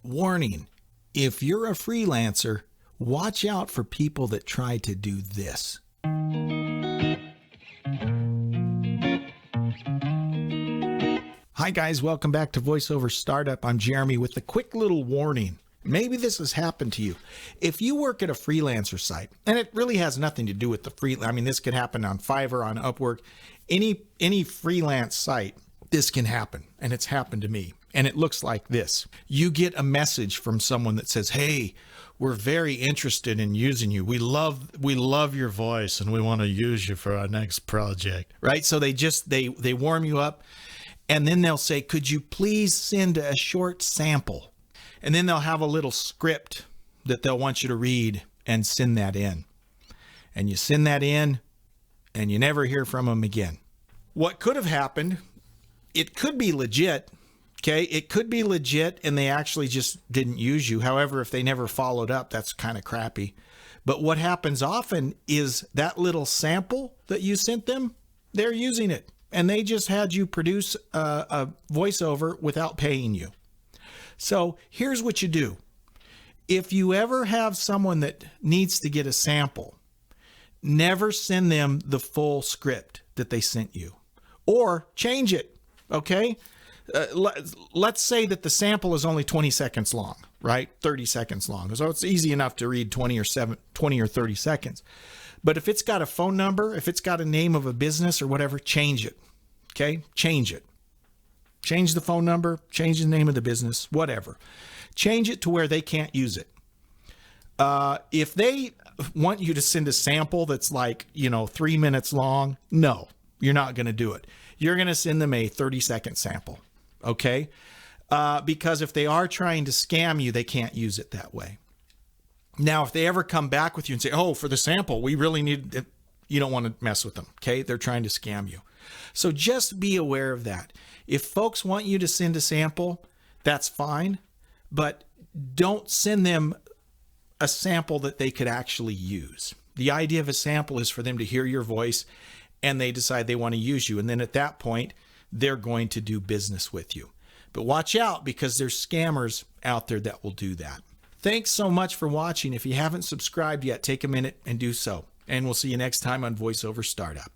Warning, if you're a freelancer, watch out for people that try to do this. Hi guys, welcome back to VoiceOver Startup. I'm Jeremy with a quick little warning. Maybe this has happened to you. If you work at a freelancer site, and it really has nothing to do with the this could happen on Fiverr, on Upwork, any freelance site, this can happen, and it's happened to me. And it looks like this. You get a message from someone that says, "Hey, we're very interested in using you. We love your voice and we want to use you for our next project." Right? So they warm you up, and then they'll say, "Could you please send a short sample?" And then they'll have a little script that they'll want you to read and send that in. And you send that in and you never hear from them again. What could have happened, it could be legit. Okay, it could be legit and they actually just didn't use you. However, if they never followed up, that's kind of crappy. But what happens often is that little sample that you sent them, they're using it. And they just had you produce a voiceover without paying you. So here's what you do. If you ever have someone that needs to get a sample, never send them the full script that they sent you. Or change it, okay? Let's say that the sample is only 20 seconds long, right? 30 seconds long. So it's easy enough to read 20 or 30 seconds. But if it's got a phone number, if it's got a name of a business or whatever, change it. Okay? Change it. Change the phone number, change the name of the business, whatever. Change it to where they can't use it. If they want you to send a sample that's 3 minutes long, no, you're not going to do it. You're going to send them a 30-second sample. Okay? Because if they are trying to scam you, they can't use it that way. Now, if they ever come back with you and say, "Oh, for the sample, we really need it," you don't want to mess with them. Okay? They're trying to scam you. So just be aware of that. If folks want you to send a sample, that's fine, but don't send them a sample that they could actually use. The idea of a sample is for them to hear your voice and they decide they want to use you. And then at that point, they're going to do business with you. But watch out, because there's scammers out there that will do that. Thanks so much for watching. If you haven't subscribed yet, take a minute and do so. And we'll see you next time on VoiceOver Startup.